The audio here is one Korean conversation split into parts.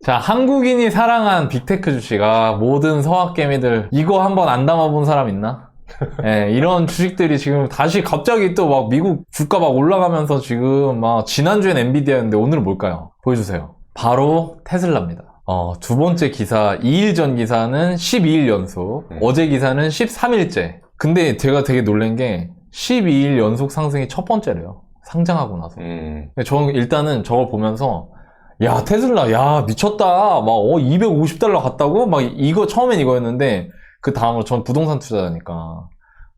자, 한국인이 사랑한 빅테크 주식아, 모든 서학개미들 이거 한번 안 담아본 사람 있나? 예, 이런 주식들이 지금 다시 갑자기 또 막 미국 주가 막 올라가면서 지금 막 지난주엔 엔비디아였는데 오늘은 뭘까요? 보여주세요. 바로 테슬라입니다. 두 번째 기사, 2일 전 기사는 12일 연속, 어제 기사는 13일째. 근데 제가 되게 놀란 게 12일 연속 상승이 첫 번째래요. 상장하고 나서. 저는 일단은 저걸 보면서 야, 테슬라, 야, 미쳤다. 막, $250 갔다고? 막, 이거, 처음엔 이거였는데, 그 다음으로 전 부동산 투자자니까.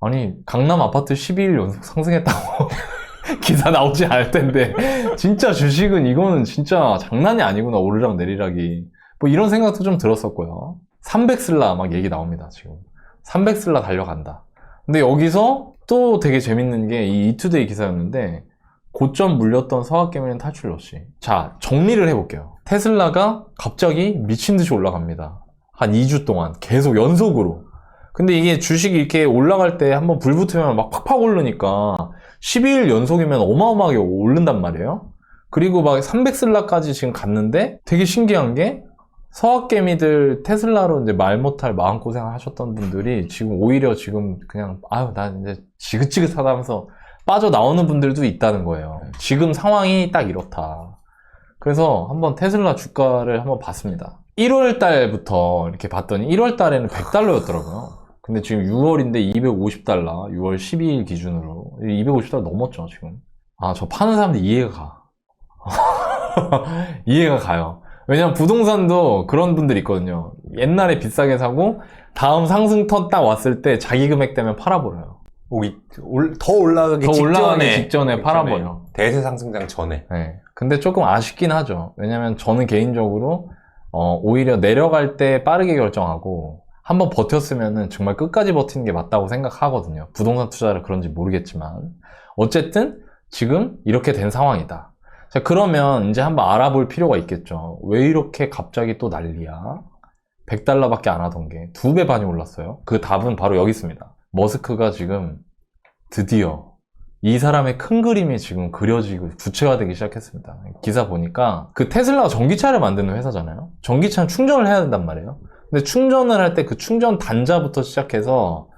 아니, 강남 아파트 12일 연속 상승했다고. 기사 나오지 않을 텐데. 진짜 주식은 이거는 진짜 장난이 아니구나. 오르락 내리락이. 뭐 이런 생각도 좀 들었었고요. 300슬라 막 얘기 나옵니다, 지금. 300슬라 달려간다. 근데 여기서 또 되게 재밌는 게 이 이투데이 기사였는데, 고점 물렸던 서학개미는 탈출 러시. 자, 정리를 해볼게요. 테슬라가 갑자기 미친듯이 올라갑니다. 한 2주 동안 계속 연속으로. 근데 이게 주식이 이렇게 올라갈 때 한번 불 붙으면 막 팍팍 오르니까 12일 연속이면 어마어마하게 오른단 말이에요. 그리고 막 300슬라까지 지금 갔는데 되게 신기한 게 서학개미들 테슬라로 이제 말 못할 마음고생 하셨던 분들이 지금 오히려 지금 그냥 아유 난 이제 지긋지긋하다 하면서 빠져나오는 분들도 있다는 거예요. 지금 상황이 딱 이렇다. 그래서 한번 테슬라 주가를 한번 봤습니다. 1월 달부터 이렇게 봤더니 1월 달에는 $100였더라고요. 근데 지금 6월인데 $250, 6월 12일 기준으로 $250 넘었죠, 지금. 아, 저 파는 사람들 이해가 가. 이해가 가요. 왜냐면 부동산도 그런 분들 있거든요. 옛날에 비싸게 사고 다음 상승턴 딱 왔을 때 자기 금액 되면 팔아버려요. 더 올라가기 직전에 팔아버려. 대세 상승장 전에. 네. 근데 조금 아쉽긴 하죠. 왜냐면 저는 개인적으로 오히려 내려갈 때 빠르게 결정하고 한번 버텼으면은 정말 끝까지 버티는 게 맞다고 생각하거든요. 부동산 투자를 그런지 모르겠지만 어쨌든 지금 이렇게 된 상황이다. 자, 그러면 이제 한번 알아볼 필요가 있겠죠. 왜 이렇게 갑자기 또 난리야? $100밖에 안 하던 게 2배 반이 올랐어요. 그 답은 바로 여기 있습니다. 머스크가 지금 드디어 이 사람의 큰 그림이 지금 그려지고 구체화되기 시작했습니다. 기사 보니까 그 테슬라가 전기차를 만드는 회사잖아요. 전기차는 충전을 해야 된단 말이에요. 근데 충전을 할 때 그 충전 단자부터 시작해서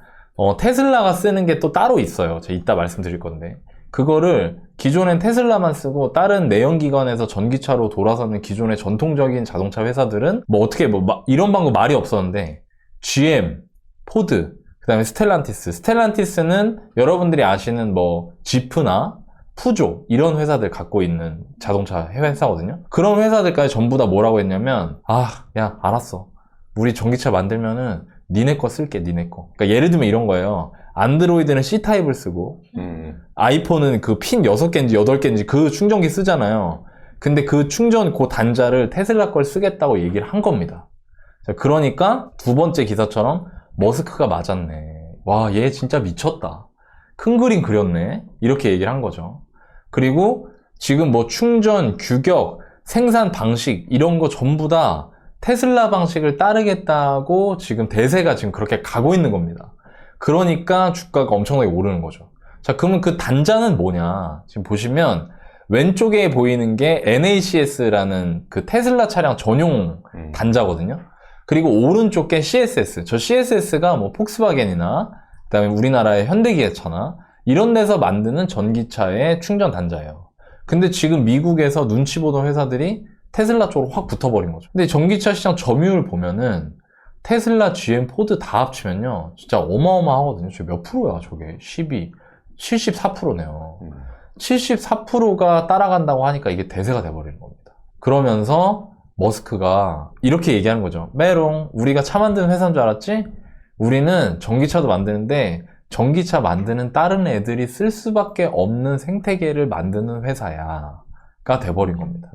테슬라가 쓰는 게 또 따로 있어요. 제가 이따 말씀드릴 건데 그거를 기존엔 테슬라만 쓰고 다른 내연기관에서 전기차로 돌아서는 기존의 전통적인 자동차 회사들은 뭐 어떻게 이런 방법 말이 없었는데 GM, 포드 그 다음에 스텔란티스는 여러분들이 아시는 뭐 지프나 푸조 이런 회사들 갖고 있는 자동차 회사거든요. 그런 회사들까지 전부 다 뭐라고 했냐면 야 알았어 우리 전기차 만들면은 니네 거 쓸게 니네 거. 그러니까 예를 들면 이런 거예요. 안드로이드는 C타입을 쓰고 아이폰은 그 핀 6개인지 8개인지 그 충전기 쓰잖아요. 근데 그 충전 그 단자를 테슬라 걸 쓰겠다고 얘기를 한 겁니다. 자, 그러니까 두 번째 기사처럼 머스크가 맞았네. 와, 얘 진짜 미쳤다. 큰 그림 그렸네. 이렇게 얘기를 한 거죠. 그리고 지금 뭐 충전, 규격, 생산 방식 이런 거 전부 다 테슬라 방식을 따르겠다고 지금 대세가 지금 그렇게 가고 있는 겁니다. 그러니까 주가가 엄청나게 오르는 거죠. 자, 그러면 그 단자는 뭐냐? 지금 보시면 왼쪽에 보이는 게 NACS라는 그 테슬라 차량 전용 단자거든요. 그리고 오른쪽 게 CSS. 저 CSS가 뭐 폭스바겐이나 그다음에 우리나라의 현대기아차나 이런 데서 만드는 전기차의 충전 단자예요. 근데 지금 미국에서 눈치 보던 회사들이 테슬라 쪽으로 확 붙어버린 거죠. 근데 전기차 시장 점유율 보면은 테슬라, GM, 포드 다 합치면요 진짜 어마어마하거든요. 저게 몇 프로야 저게? 74%네요. 74%가 따라간다고 하니까 이게 대세가 돼버리는 겁니다. 그러면서 머스크가 이렇게 얘기하는 거죠. 메롱, 우리가 차 만드는 회사인 줄 알았지? 우리는 전기차도 만드는데 전기차 만드는 다른 애들이 쓸 수밖에 없는 생태계를 만드는 회사야 가 돼버린 겁니다.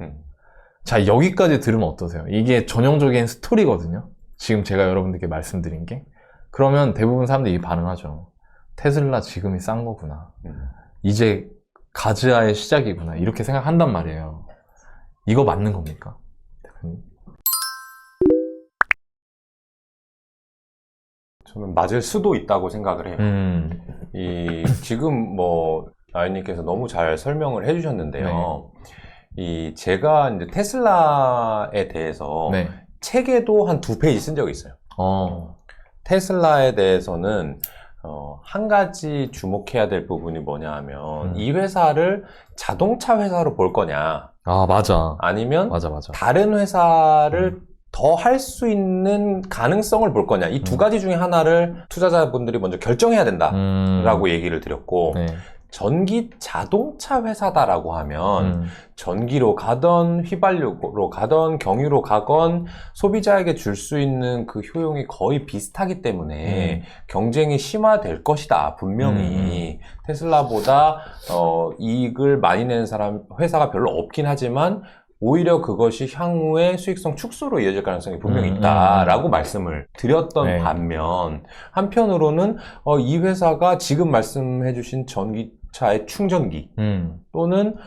자, 여기까지 들으면 어떠세요? 이게 전형적인 스토리거든요. 지금 제가 여러분들께 말씀드린 게. 그러면 대부분 사람들이 반응하죠. 테슬라 지금이 싼 거구나. 이제 가즈아의 시작이구나. 이렇게 생각한단 말이에요. 이거 맞는 겁니까? 저는 맞을 수도 있다고 생각을 해요. 지금 뭐 아이님께서 너무 잘 설명을 해주셨는데요. 제가 이제 테슬라에 대해서 네. 책에도 한 2페이지 쓴 적이 있어요. 테슬라에 대해서는 한 가지 주목해야 될 부분이 뭐냐 하면 이 회사를 자동차 회사로 볼 거냐 아, 맞아. 아니면 맞아. 다른 회사를 더 할 수 있는 가능성을 볼 거냐 이 두 가지 중에 하나를 투자자분들이 먼저 결정해야 된다라고 얘기를 드렸고 네. 전기 자동차 회사다라고 하면 전기로 가던 휘발유로 가던 경유로 가건 소비자에게 줄 수 있는 그 효용이 거의 비슷하기 때문에 경쟁이 심화될 것이다. 분명히 테슬라보다 이익을 많이 내는 회사가 별로 없긴 하지만 오히려 그것이 향후에 수익성 축소로 이어질 가능성이 분명히 있다라고 말씀을 드렸던 네. 반면 한편으로는 이 회사가 지금 말씀해 주신 전기차의 충전기 또는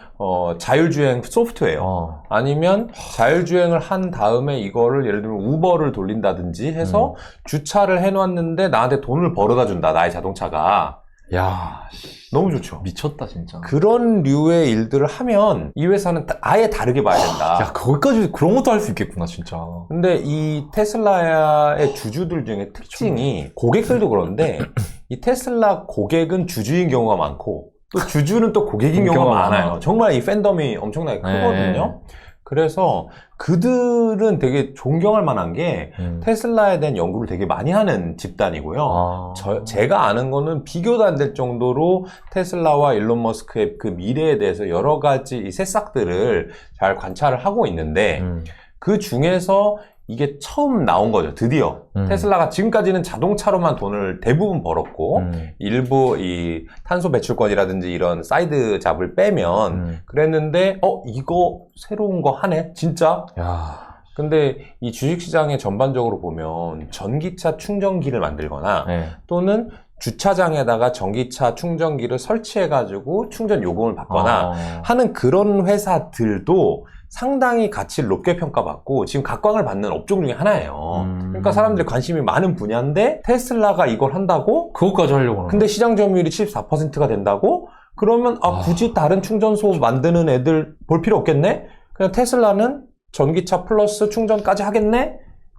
자율주행 소프트웨어 아니면 자율주행을 한 다음에 이거를 예를 들면 우버를 돌린다든지 해서 주차를 해놨는데 나한테 돈을 벌어다 준다 나의 자동차가 야, 너무 좋죠. 미쳤다 진짜. 그런 류의 일들을 하면 이 회사는 아예 다르게 봐야 된다. 야, 거기까지 그런 것도 할 수 있겠구나 진짜. 근데 이 테슬라의 주주들 중에 특징이 고객들도 그런데 이 테슬라 고객은 주주인 경우가 많고 또 주주는 또 고객인 경우가 많아요. 정말 이 팬덤이 엄청나게 크거든요. 그래서 그들은 되게 존경할 만한 게 테슬라에 대한 연구를 되게 많이 하는 집단이고요. 제가 아는 거는 비교도 안 될 정도로 테슬라와 일론 머스크의 그 미래에 대해서 여러 가지 이 새싹들을 잘 관찰을 하고 있는데 그 중에서 이게 처음 나온 거죠. 드디어 테슬라가 지금까지는 자동차로만 돈을 대부분 벌었고 일부 이 탄소 배출권이라든지 이런 사이드 잡을 빼면 그랬는데 이거 새로운 거 하네 진짜. 야. 근데 이 주식시장에 전반적으로 보면 전기차 충전기를 만들거나 또는 주차장에다가 전기차 충전기를 설치해가지고 충전 요금을 받거나 하는 그런 회사들도 상당히 가치를 높게 평가받고 지금 각광을 받는 업종 중에 하나예요. 그러니까 사람들이 관심이 많은 분야인데 테슬라가 이걸 한다고? 그것까지 하려고 하는 근데 시장 점유율이 74%가 된다고? 그러면 굳이 다른 충전소 만드는 애들 볼 필요 없겠네? 그냥 테슬라는 전기차 플러스 충전까지 하겠네?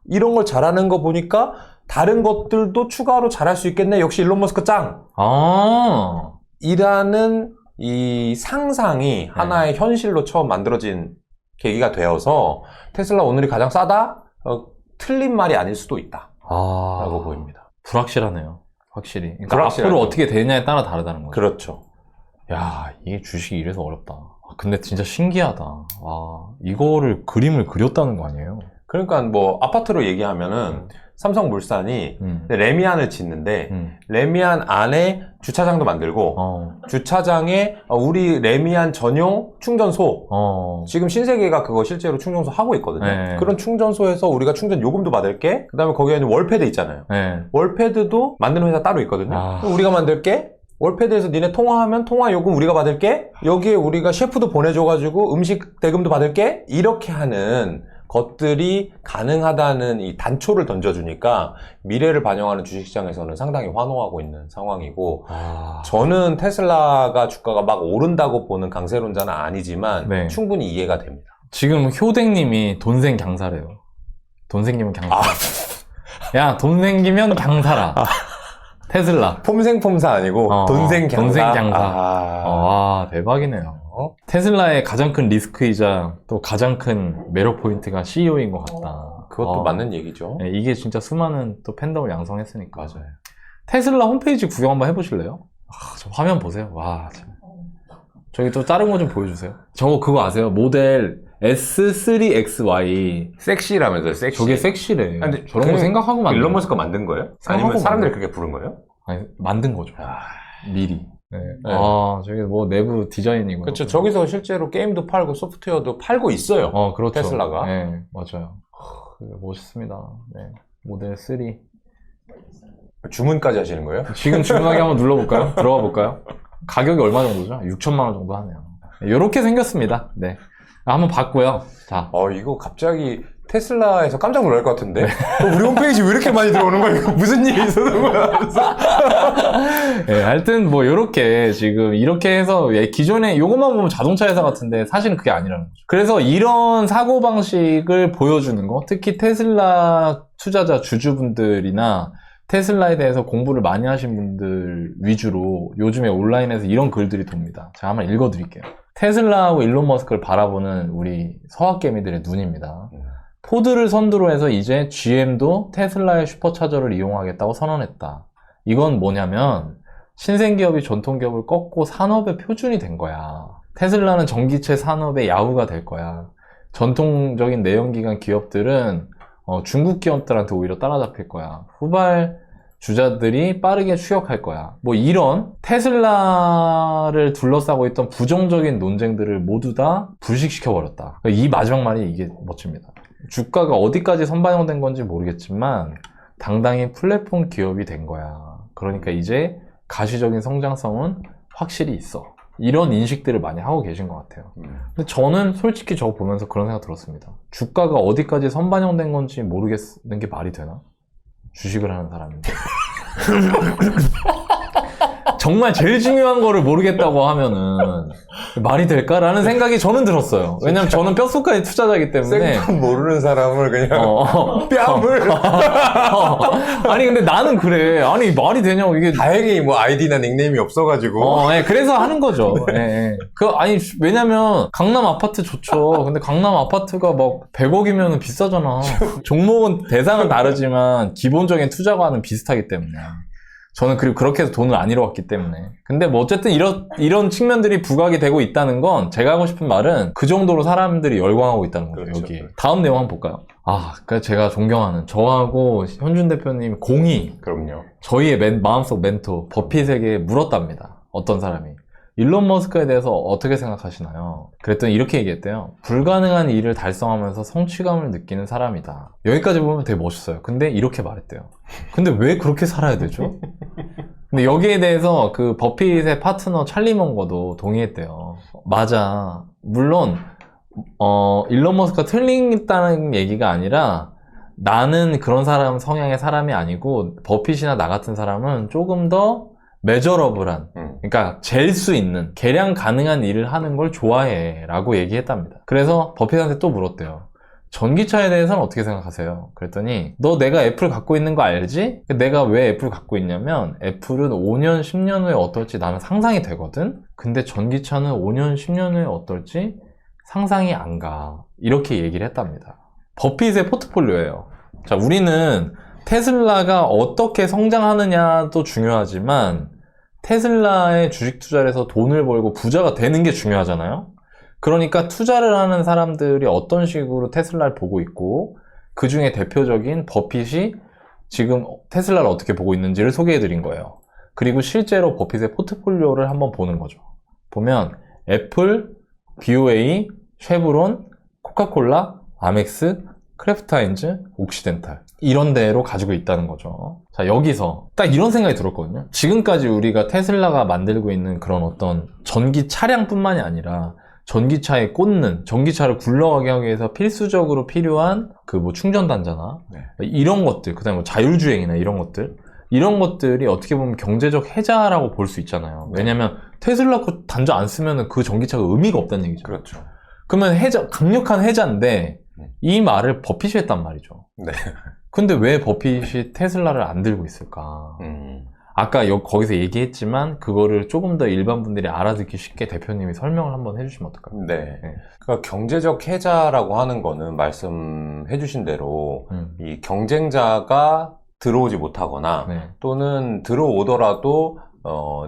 이런 걸 잘하는 거 보니까 다른 것들도 추가로 잘할 수 있겠네? 역시 일론 머스크 짱! 이라는 이 상상이 하나의 현실로 처음 만들어진 계기가 되어서 테슬라 오늘이 가장 싸다? 틀린 말이 아닐 수도 있다 라고 보입니다. 불확실하네요. 확실히. 그러니까 앞으로 어떻게 되냐에 따라 다르다는 거죠. 그렇죠. 야, 이게 주식이 이래서 어렵다. 근데 진짜 신기하다. 와, 이거를 그림을 그렸다는 거 아니에요? 그러니까 뭐 아파트로 얘기하면은 삼성물산이 레미안을 짓는데 레미안 안에 주차장도 만들고 주차장에 우리 레미안 전용 충전소 지금 신세계가 그거 실제로 충전소 하고 있거든요. 그런 충전소에서 우리가 충전 요금도 받을게. 그 다음에 거기에 있는 월패드 있잖아요. 월패드도 만드는 회사 따로 있거든요. 우리가 만들게. 월패드에서 니네 통화하면 통화 요금 우리가 받을게. 여기에 우리가 셰프도 보내줘가지고 음식 대금도 받을게. 이렇게 하는 것들이 가능하다는 이 단초를 던져주니까 미래를 반영하는 주식시장에서는 상당히 환호하고 있는 상황이고 저는 테슬라가 주가가 막 오른다고 보는 강세론자는 아니지만 충분히 이해가 됩니다. 지금 효댕님이 돈 생 강사래요. 돈 생기면 강사. 야, 돈 생기면 강사라. 테슬라. 폼생폼사 아니고 돈생 강사. 돈생 강사. 와, 대박이네요. 테슬라의 가장 큰 리스크이자 또 가장 큰 매력 포인트가 CEO인 것 같다. 그것도 맞는 얘기죠. 네, 이게 진짜 수많은 또 팬덤을 양성했으니까. 맞아요. 테슬라 홈페이지 구경 한번 해보실래요? 저 화면 보세요. 와, 참. 저기 또 다른 거 좀 보여주세요. 저거 그거 아세요? 모델 S3XY. 섹시라면서요, 섹시. 저게 섹시래. 저런 거 생각하고 만든 일론 머스크가 만든 거예요? 아니면 사람들이 그렇게 부른 거예요? 아니, 만든 거죠. 미리. 저게 뭐 내부 디자인이고. 그렇죠. 저기서 실제로 게임도 팔고 소프트웨어도 팔고 있어요. 그렇죠. 테슬라가. 네, 맞아요. 멋있습니다. 네. 모델 3. 주문까지 하시는 거예요? 지금 주문하기 한번 눌러볼까요? 들어가 볼까요? 가격이 얼마 정도죠? 6천만 원 정도 하네요. 이렇게 생겼습니다. 네. 한번 봤고요. 자. 이거 갑자기 테슬라에서 깜짝 놀랄 것 같은데? 우리 홈페이지 왜 이렇게 많이 들어오는 거야? 이거 무슨 일이 있었던 거야? 네, 하여튼 뭐 이렇게 지금 이렇게 해서 기존에 요것만 보면 자동차 회사 같은데 사실은 그게 아니라는 거죠. 그래서 이런 사고방식을 보여주는 거, 특히 테슬라 투자자 주주분들이나 테슬라에 대해서 공부를 많이 하신 분들 위주로 요즘에 온라인에서 이런 글들이 돕니다. 제가 한번 읽어드릴게요. 테슬라하고 일론 머스크를 바라보는 우리 서학개미들의 눈입니다. 포드를 선두로 해서 이제 GM도 테슬라의 슈퍼차저를 이용하겠다고 선언했다. 이건 뭐냐면 신생기업이 전통기업을 꺾고 산업의 표준이 된 거야. 테슬라는 전기체 산업의 야후가 될 거야. 전통적인 내연기관 기업들은 중국 기업들한테 오히려 따라잡힐 거야. 후발 주자들이 빠르게 추격할 거야. 뭐 이런 테슬라를 둘러싸고 있던 부정적인 논쟁들을 모두 다 불식시켜버렸다. 이 마지막 말이 이게 멋집니다. 주가가 어디까지 선반영된 건지 모르겠지만 당당히 플랫폼 기업이 된 거야. 그러니까 이제 가시적인 성장성은 확실히 있어. 이런 인식들을 많이 하고 계신 것 같아요. 근데 저는 솔직히 저거 보면서 그런 생각 들었습니다. 주가가 어디까지 선반영된 건지 모르겠는 게 말이 되나? 주식을 하는 사람인데. 정말 제일 중요한 거를 모르겠다고 하면은 말이 될까라는 생각이 저는 들었어요. 왜냐면 저는 뼛속까지 투자자이기 때문에. 생판 모르는 사람을 그냥 뺨을. 아니 근데 나는 그래. 아니 말이 되냐고 이게. 다행히 뭐 아이디나 닉네임이 없어가지고. 네, 그래서 하는 거죠. 네. 아니 왜냐면 강남 아파트 좋죠. 근데 강남 아파트가 막 100억이면 비싸잖아. 종목은 대상은 다르지만 기본적인 투자관은 비슷하기 때문에. 저는 그렇게 해서 돈을 안 잃어왔기 때문에. 근데 뭐 어쨌든 이런 측면들이 부각이 되고 있다는 건 제가 하고 싶은 말은 그 정도로 사람들이 열광하고 있다는 거죠. 그렇죠. 여기. 다음 내용 한번 볼까요? 그러니까 제가 존경하는 저하고 현준 대표님 공이 그럼요. 저희의 마음속 멘토 버핏에게 물었답니다. 어떤 사람이. 일론 머스크에 대해서 어떻게 생각하시나요? 그랬더니 이렇게 얘기했대요. 불가능한 일을 달성하면서 성취감을 느끼는 사람이다. 여기까지 보면 되게 멋있어요. 근데 이렇게 말했대요. 근데 왜 그렇게 살아야 되죠? 근데 여기에 대해서 그 버핏의 파트너 찰리 먼거도 동의했대요. 맞아. 물론 일론 머스크가 틀린다는 얘기가 아니라 나는 그런 사람 성향의 사람이 아니고 버핏이나 나 같은 사람은 조금 더 메저러블한, 그러니까 잴 수 있는, 계량 가능한 일을 하는 걸 좋아해 라고 얘기했답니다. 그래서 버핏한테 또 물었대요. 전기차에 대해서는 어떻게 생각하세요? 그랬더니 너 내가 애플 갖고 있는 거 알지? 내가 왜 애플 갖고 있냐면 애플은 5년, 10년 후에 어떨지 나는 상상이 되거든? 근데 전기차는 5년, 10년 후에 어떨지 상상이 안 가. 이렇게 얘기를 했답니다. 버핏의 포트폴리오예요. 자, 우리는 테슬라가 어떻게 성장하느냐도 중요하지만 테슬라의 주식 투자를 해서 돈을 벌고 부자가 되는 게 중요하잖아요. 그러니까 투자를 하는 사람들이 어떤 식으로 테슬라를 보고 있고 그 중에 대표적인 버핏이 지금 테슬라를 어떻게 보고 있는지를 소개해 드린 거예요. 그리고 실제로 버핏의 포트폴리오를 한번 보는 거죠. 보면 애플, BOA, 쉐브론, 코카콜라, 아멕스, 크래프트하인즈, 옥시덴탈 이런 데로 가지고 있다는 거죠. 자, 여기서 딱 이런 생각이 들었거든요. 지금까지 우리가 테슬라가 만들고 있는 그런 어떤 전기 차량뿐만이 아니라 전기차에 꽂는, 전기차를 굴러가게 하기 위해서 필수적으로 필요한 그 뭐 충전단자나 이런 것들, 그 다음에 뭐 자율주행이나 이런 것들이 어떻게 보면 경제적 해자라고 볼 수 있잖아요. 왜냐면 테슬라 거 단자 안 쓰면 그 전기차가 의미가 없다는 얘기죠. 그렇죠. 그러면 강력한 해자인데 이 말을 버핏이 했단 말이죠. 네. 근데 왜 버핏이 테슬라를 안 들고 있을까? 아까 거기서 얘기했지만 그거를 조금 더 일반 분들이 알아듣기 쉽게 대표님이 설명을 한번 해주시면 어떨까요? 네. 그러니까 경제적 해자라고 하는 거는 말씀해 주신 대로 이 경쟁자가 들어오지 못하거나 또는 들어오더라도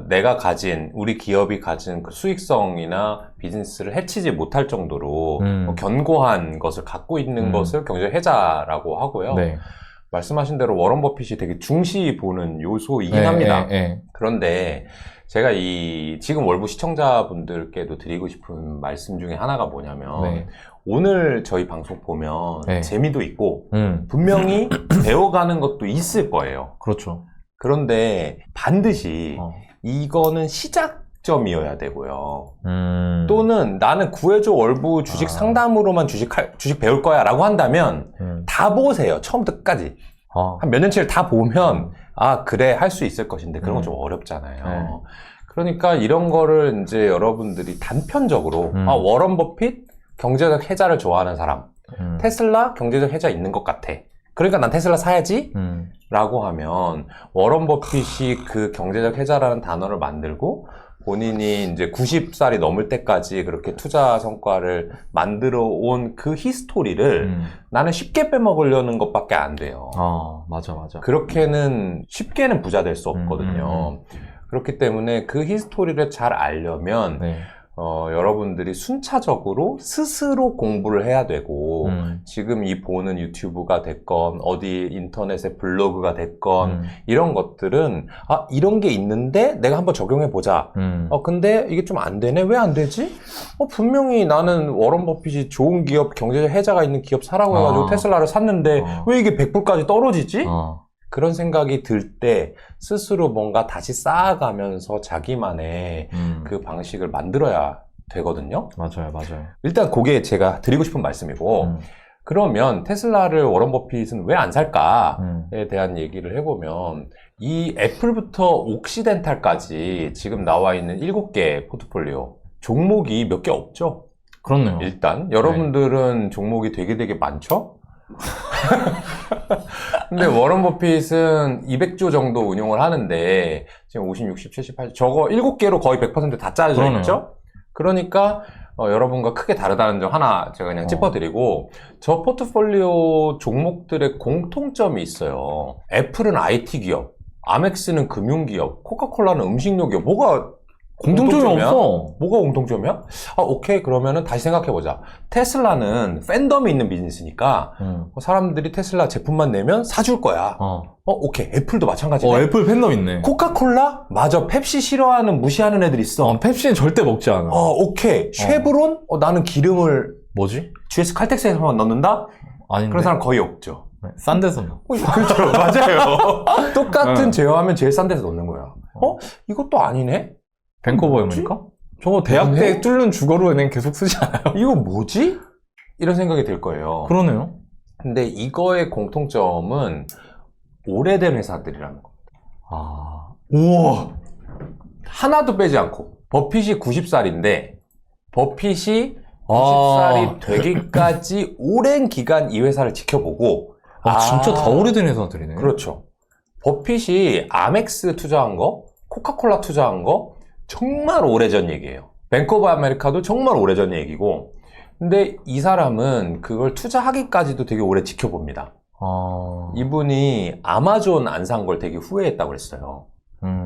내가 가진, 우리 기업이 가진 그 수익성이나 비즈니스를 해치지 못할 정도로 견고한 것을 갖고 있는 것을 경제적 해자라고 하고요. 네. 말씀하신 대로 워런 버핏이 되게 중시 보는 요소이긴 합니다. 그런데 제가 지금 월부 시청자분들께도 드리고 싶은 말씀 중에 하나가 뭐냐면 오늘 저희 방송 보면 재미도 있고 분명히 배워가는 것도 있을 거예요. 그렇죠. 그런데 반드시 이거는 시작 점이어야 되고요. 또는 나는 구해줘 월부 주식 상담으로만 주식 배울 거야 라고 한다면 다 보세요. 처음부터 끝까지. 한 몇 년치를 다 보면 아 그래 할 수 있을 것인데 그런 건 좀 어렵잖아요. 네. 그러니까 이런 거를 이제 여러분들이 단편적으로 아 워런 버핏 경제적 해자를 좋아하는 사람 테슬라 경제적 해자 있는 것 같아. 그러니까 난 테슬라 사야지 라고 하면 워런 버핏이 그 경제적 해자라는 단어를 만들고 본인이 이제 90살이 넘을 때까지 그렇게 투자 성과를 만들어 온 그 히스토리를 나는 쉽게 빼먹으려는 것밖에 안 돼요. 맞아, 맞아. 그렇게는 쉽게는 부자 될 수 없거든요. 그렇기 때문에 그 히스토리를 잘 알려면 네. 여러분들이 순차적으로 스스로 공부를 해야 되고 지금 이 보는 유튜브가 됐건 어디 인터넷의 블로그가 됐건 이런 것들은 아 이런 게 있는데 내가 한번 적용해 보자. 근데 이게 좀 안 되네. 왜 안 되지? 분명히 나는 워런 버핏이 좋은 기업 경제적 해자가 있는 기업 사라고 해가지고 테슬라를 샀는데 왜 이게 100불까지 떨어지지? 그런 생각이 들 때 스스로 뭔가 다시 쌓아가면서 자기만의 그 방식을 만들어야 되거든요. 맞아요, 맞아요. 일단 그게 제가 드리고 싶은 말씀이고 그러면 테슬라를 워런 버핏은 왜 안 살까에 대한 얘기를 해보면 이 애플부터 옥시덴탈까지 지금 나와 있는 7개 포트폴리오 종목이 몇 개 없죠? 그렇네요. 일단 여러분들은 종목이 되게 많죠? 근데 워런 버핏은 200조 정도 운용을 하는데 지금 50, 60, 70, 80 저거 7개로 거의 100% 다 짜여져 있죠? 그러니까 여러분과 크게 다르다는 점 하나 제가 그냥 짚어드리고 저 포트폴리오 종목들의 공통점이 있어요. 애플은 IT 기업, 아멕스는 금융기업, 코카콜라는 음식료 기업. 뭐가 공통점이 없어. 뭐가 공통점이야? 오케이. 그러면은 다시 생각해보자. 테슬라는 팬덤이 있는 비즈니스니까 사람들이 테슬라 제품만 내면 사줄 거야. 오케이. 애플도 마찬가지네. 애플 팬덤 있네. 코카콜라? 맞아. 펩시 싫어하는, 무시하는 애들 있어. 펩시는 절대 먹지 않아. 오케이. 쉐브론? 나는 기름을 뭐지? GS 칼텍스에서만 넣는다? 아닌데. 그런 사람 거의 없죠. 싼 데서 넣어. 그렇죠. 맞아요. 똑같은 제어하면 제일 싼 데서 넣는 거야. 이것도 아니네? 밴코버입니까? 저거 대학 때 뚫는 주거로 그냥 계속 쓰지 않아요? 이거 뭐지? 이런 생각이 들 거예요. 그러네요. 근데 이거의 공통점은 오래된 회사들이라는 겁니다. 우와! 하나도 빼지 않고 버핏이 90살인데 버핏이 90살이 되기까지 오랜 기간 이 회사를 지켜보고 진짜 다 오래된 회사들이네. 그렇죠. 버핏이 아멕스 투자한 거, 코카콜라 투자한 거 정말 오래전 얘기예요. 뱅크 오브 아메리카도 정말 오래전 얘기고 근데 이 사람은 그걸 투자하기까지도 되게 오래 지켜봅니다. 이분이 아마존 안 산 걸 되게 후회했다고 그랬어요.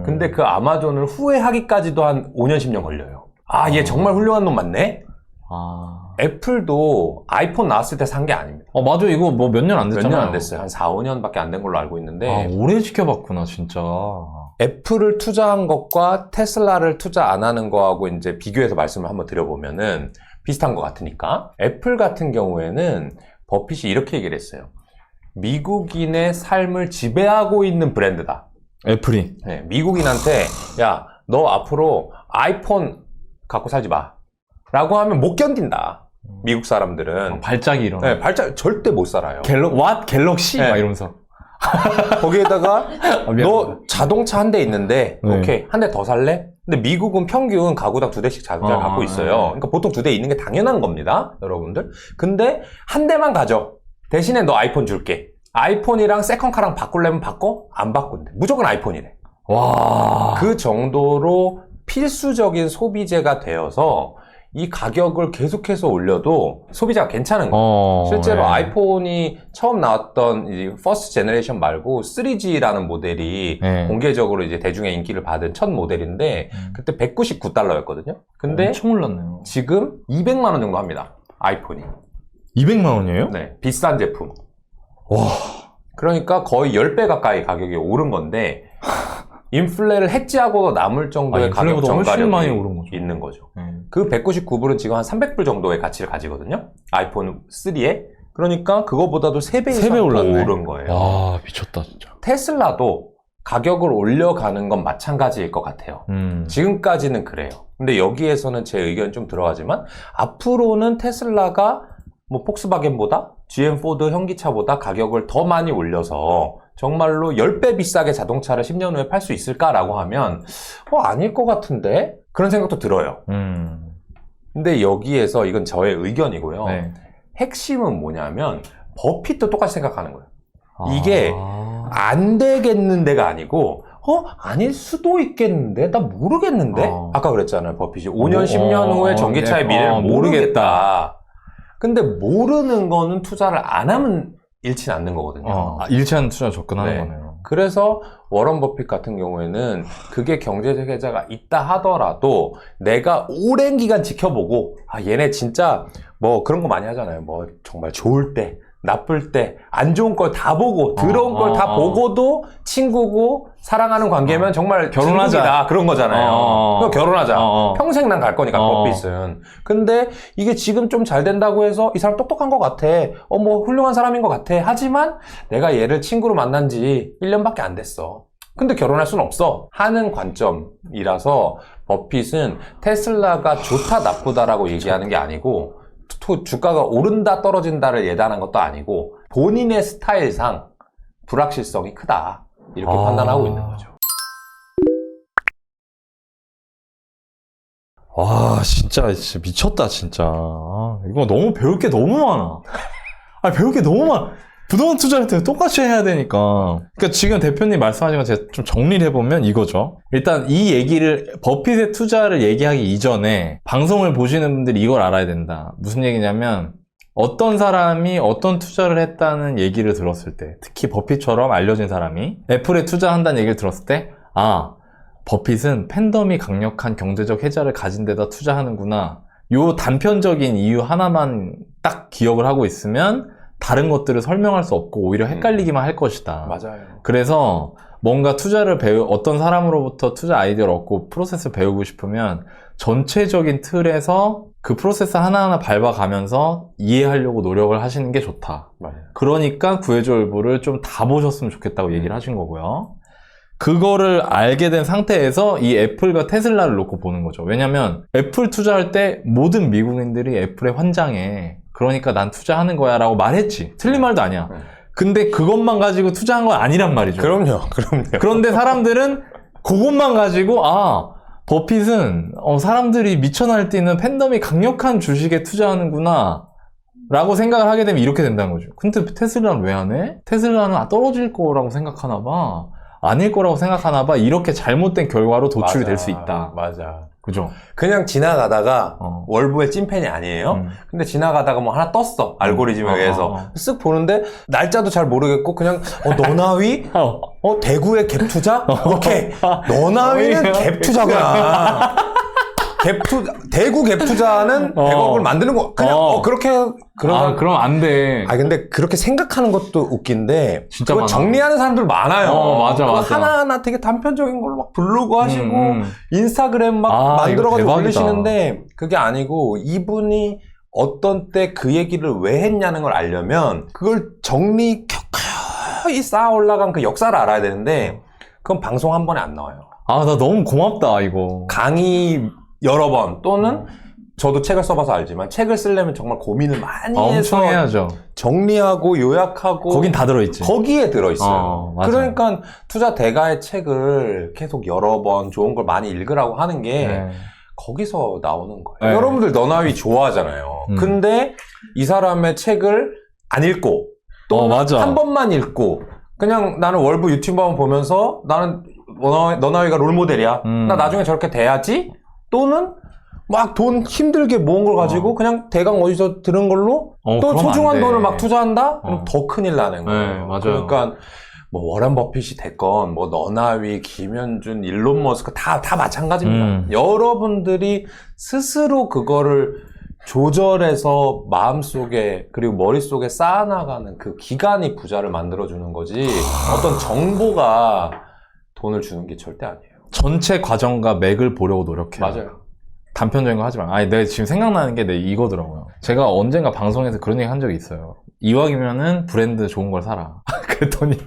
근데 그 아마존을 후회하기까지도 한 5년, 10년 걸려요. 얘 정말 훌륭한 놈 맞네? 애플도 아이폰 나왔을 때 산 게 아닙니다. 맞아. 이거 뭐 몇 년 안 됐잖아요. 몇 년 안 됐어요. 한 4, 5년밖에 안 된 걸로 알고 있는데 오래 지켜봤구나, 진짜. 애플을 투자한 것과 테슬라를 투자 안 하는 거하고 이제 비교해서 말씀을 한번 드려보면은 비슷한 것 같으니까 애플 같은 경우에는 버핏이 이렇게 얘기를 했어요. 미국인의 삶을 지배하고 있는 브랜드다. 애플이. 네, 미국인한테 야, 너 앞으로 아이폰 갖고 살지 마. 라고 하면 못 견딘다. 미국 사람들은. 발작이 일어나. 네, 발작 절대 못 살아요. 갤럭시? 네. 막 이러면서. 거기에다가 너 자동차 한 대 있는데 오케이 한 대 더 살래? 근데 미국은 평균 가구당 2대씩 자동차를 갖고 있어요. 그러니까 보통 2대 있는 게 당연한 겁니다, 여러분들. 근데 한 대만 가져. 대신에 너 아이폰 줄게. 아이폰이랑 세컨카랑 바꾸려면 바꿔? 안 바꾼대. 무조건 아이폰이래. 와. 그 정도로 필수적인 소비재가 되어서 이 가격을 계속해서 올려도 소비자가 괜찮은 거예요. 실제로 아이폰이 처음 나왔던 이 퍼스트 제너레이션 말고 3G라는 모델이 공개적으로 이제 대중의 인기를 받은 첫 모델인데 그때 $199였거든요. 근데 엄청 올랐네요. 지금 200만 원 정도 합니다. 아이폰이. 200만 원이에요? 네, 비싼 제품. 와. 그러니까 거의 10배 가까이 가격이 오른 건데 인플레를 해지하고 남을 정도의 가격 정가력이 있는 거죠. 그 199불은 지금 한 300불 정도의 가치를 가지거든요. 아이폰 3에. 그러니까 그거보다도 3배 이상 더 오른 거예요. 와, 미쳤다 진짜. 테슬라도 가격을 올려가는 건 마찬가지일 것 같아요. 지금까지는 그래요. 근데 여기에서는 제 의견 좀 들어가지만 앞으로는 테슬라가 뭐 폭스바겐보다 GM 포드 현기차보다 가격을 더 많이 올려서 정말로 10배 비싸게 자동차를 10년 후에 팔 수 있을까라고 하면 아닐 것 같은데? 그런 생각도 들어요. 근데 여기에서 이건 저의 의견이고요. 네. 핵심은 뭐냐면 버핏도 똑같이 생각하는 거예요. 이게 안 되겠는데가 아니고 아닐 수도 있겠는데? 나 모르겠는데? 아까 그랬잖아요. 버핏이 5년, 10년 후에 전기차의 미래를 모르겠다. 근데 모르는 거는 투자를 안 하면 잃지는 않는 거거든요. 잃지 않는 투자 접근하는 네. 거네요. 그래서 워런 버핏 같은 경우에는 그게 경제적 혜자가 있다 하더라도 내가 오랜 기간 지켜보고 얘네 진짜 뭐 그런 거 많이 하잖아요. 뭐 정말 좋을 때 나쁠 때 안 좋은 걸 다 보고 더러운 걸 다 보고도 친구고 사랑하는 관계면 정말 결혼하자. 친구다 그런 거잖아요. 그럼 결혼하자. 평생 난 갈 거니까 버핏은. 근데 이게 지금 좀 잘 된다고 해서 이 사람 똑똑한 것 같아. 뭐 훌륭한 사람인 것 같아. 하지만 내가 얘를 친구로 만난 지 1년밖에 안 됐어. 근데 결혼할 수는 없어. 하는 관점이라서 버핏은 테슬라가 좋다 나쁘다라고 얘기하는 게 아니고 주가가 오른다 떨어진다를 예단한 것도 아니고 본인의 스타일상 불확실성이 크다 이렇게 판단하고 있는 거죠. 와 진짜 미쳤다 진짜. 이거 너무 배울 게 너무 많아. 배울 게 너무 많아. 부동산 투자할 때 똑같이 해야 되니까. 그러니까 지금 대표님 말씀하신 거 제가 좀 정리를 해보면 이거죠. 일단 이 얘기를 버핏의 투자를 얘기하기 이전에 방송을 보시는 분들이 이걸 알아야 된다. 무슨 얘기냐면 어떤 사람이 어떤 투자를 했다는 얘기를 들었을 때, 특히 버핏처럼 알려진 사람이 애플에 투자한다는 얘기를 들었을 때 버핏은 팬덤이 강력한 경제적 혜자를 가진 데다 투자하는구나. 요 단편적인 이유 하나만 딱 기억을 하고 있으면 다른 것들을 설명할 수 없고 오히려 헷갈리기만 할 것이다. 맞아요. 그래서 뭔가 투자를 어떤 사람으로부터 투자 아이디어를 얻고 프로세스를 배우고 싶으면 전체적인 틀에서 그 프로세스 하나하나 밟아가면서 이해하려고 노력을 하시는 게 좋다. 맞아요. 그러니까 구해줘일보를 좀 다 보셨으면 좋겠다고 얘기를 하신 거고요. 그거를 알게 된 상태에서 이 애플과 테슬라를 놓고 보는 거죠. 왜냐면 애플 투자할 때 모든 미국인들이 애플의 환장해. 그러니까 난 투자하는 거야 라고 말했지. 틀린 말도 아니야. 근데 그것만 가지고 투자한 건 아니란 말이죠. 그럼요. 그런데 사람들은 그것만 가지고 버핏은 사람들이 미쳐 날뛰는 팬덤이 강력한 주식에 투자하는구나 라고 생각을 하게 되면 이렇게 된다는 거죠. 근데 테슬라는 왜 안 해? 테슬라는 떨어질 거라고 생각하나 봐. 아닐 거라고 생각하나 봐. 이렇게 잘못된 결과로 도출이 될 수 있다. 맞아. 그죠? 그냥 지나가다가 월부의 찐팬이 아니에요. 근데 지나가다가 뭐 하나 떴어. 알고리즘에 의해서. 쓱 보는데 날짜도 잘 모르겠고 그냥 너나위? 대구의 갭 투자? 오케이. 너나위는 갭 투자구나. 대구 갭 투자는 100억을 만드는 거. 그냥 그렇게 그럼 안 돼. 근데 그렇게 생각하는 것도 웃긴데 진짜 그거 많아. 정리하는 사람들 많아요. 맞아. 하나하나 되게 단편적인 걸로 막 블로그 하시고 인스타그램 막 만들어가지고 올리시는데 그게 아니고 이분이 어떤 때 그 얘기를 왜 했냐는 걸 알려면 그걸 켜켜이 쌓아 올라간 그 역사를 알아야 되는데 그건 방송 한 번에 안 나와요. 나 너무 고맙다 이거. 강의 여러 번 또는 저도 책을 써봐서 알지만 책을 쓰려면 정말 고민을 많이 해서 엄청 해야죠. 정리하고 요약하고 거긴 다 들어있지. 거기에 들어있어요. 맞아. 그러니까 투자 대가의 책을 계속 여러 번 좋은 걸 많이 읽으라고 하는 게 거기서 나오는 거예요. 여러분들 너나위 좋아하잖아요. 근데 이 사람의 책을 안 읽고 또 한 번만 읽고 그냥 나는 월부 유튜브 한번 보면서 나는 너나위가 롤모델이야. 나 나중에 저렇게 돼야지. 또는 막 돈 힘들게 모은 걸 가지고 그냥 대강 어디서 들은 걸로 또 소중한 돈을 막 투자한다? 그럼 더 큰일 나는 거예요. 맞아요. 그러니까 뭐 워런 버핏이 됐건 뭐 너나위, 김현준, 일론 머스크 다 마찬가지입니다. 여러분들이 스스로 그거를 조절해서 마음속에 그리고 머릿속에 쌓아나가는 그 기간이 부자를 만들어주는 거지 어떤 정보가 돈을 주는 게 절대 아니에요. 전체 과정과 맥을 보려고 노력해요. 맞아요. 단편적인 거 하지 마. 내가 지금 생각나는 게 이거더라고요. 제가 언젠가 방송에서 그런 얘기 한 적이 있어요. 이왕이면은 브랜드 좋은 걸 사라. 그랬더니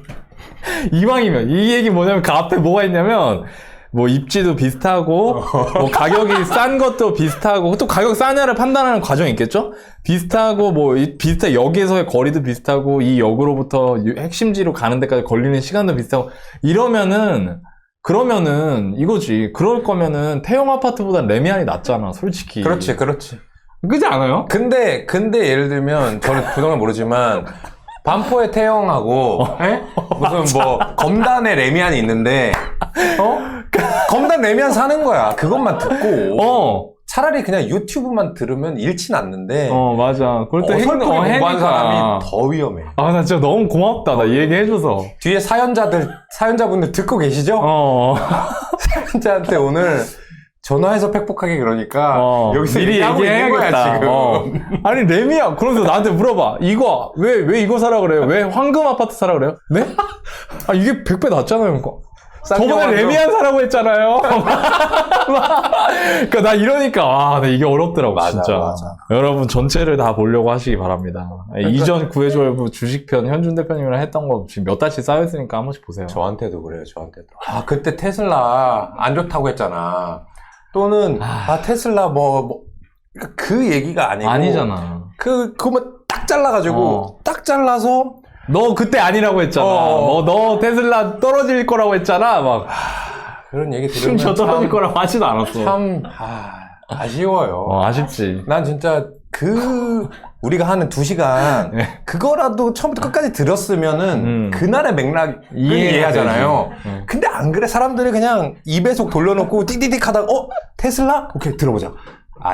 이왕이면 이 얘기 뭐냐면 그 앞에 뭐가 있냐면 뭐 입지도 비슷하고 뭐 가격이 싼 것도 비슷하고 또 가격 싸냐를 판단하는 과정이 있겠죠? 비슷하고 뭐 비슷한 역에서의 거리도 비슷하고 이 역으로부터 핵심지로 가는 데까지 걸리는 시간도 비슷하고 이러면은 그러면은 이거지. 그럴 거면은 태형 아파트보다 레미안이 낫잖아, 솔직히. 그렇지. 그지 않아요? 근데 예를 들면 저는 부동산 모르지만 반포의 태형하고 무슨 뭐 검단의 레미안이 있는데 검단 레미안 사는 거야. 그것만 듣고 차라리 그냥 유튜브만 들으면 잃진 않는데 맞아. 그걸 또 어설프게 공부한 해니까. 사람이 더 위험해. 아, 나 진짜 너무 고맙다. 나 이 얘기 해줘서. 뒤에 사연자분들 듣고 계시죠? 사연자한테 오늘 전화해서 팩폭하게 그러니까 여기서 미리 얘기하고 있는 거야, 얘기해야겠다. 지금. 아니, 레미야. 그러면서 나한테 물어봐. 이거, 왜 이거 사라 그래요? 왜 황금 아파트 사라 그래요? 네? 아, 이게 100배 낫잖아요, 그러니까. 저번에 레미안 사라고 했잖아요. 그러니까 나 이러니까 나 이게 어렵더라고. 맞아. 여러분 전체를 다 보려고 하시기 바랍니다. 이전 구해줘요 주식편 현준 대표님이랑 했던 거 지금 몇 달씩 쌓여있으니까 한 번씩 보세요. 저한테도 그래요, 저한테도. 그때 테슬라 안 좋다고 했잖아. 또는 테슬라 그러니까 그 얘기가 아니고 아니잖아. 그거만 딱 잘라가지고 딱 잘라서 너 그때 아니라고 했잖아. 너 테슬라 떨어질 거라고 했잖아. 막 그런 얘기 들으면 심지어 떨어질 거라고 하지도 않았어. 참 아쉬워요. 아쉽지. 난 진짜 우리가 하는 2시간 그거라도 처음부터 끝까지 들었으면은 그날의 맥락 이해하잖아요. 근데 안 그래. 사람들이 그냥 2배속 돌려놓고 띠디딕 하다가 테슬라? 오케이, 들어보자.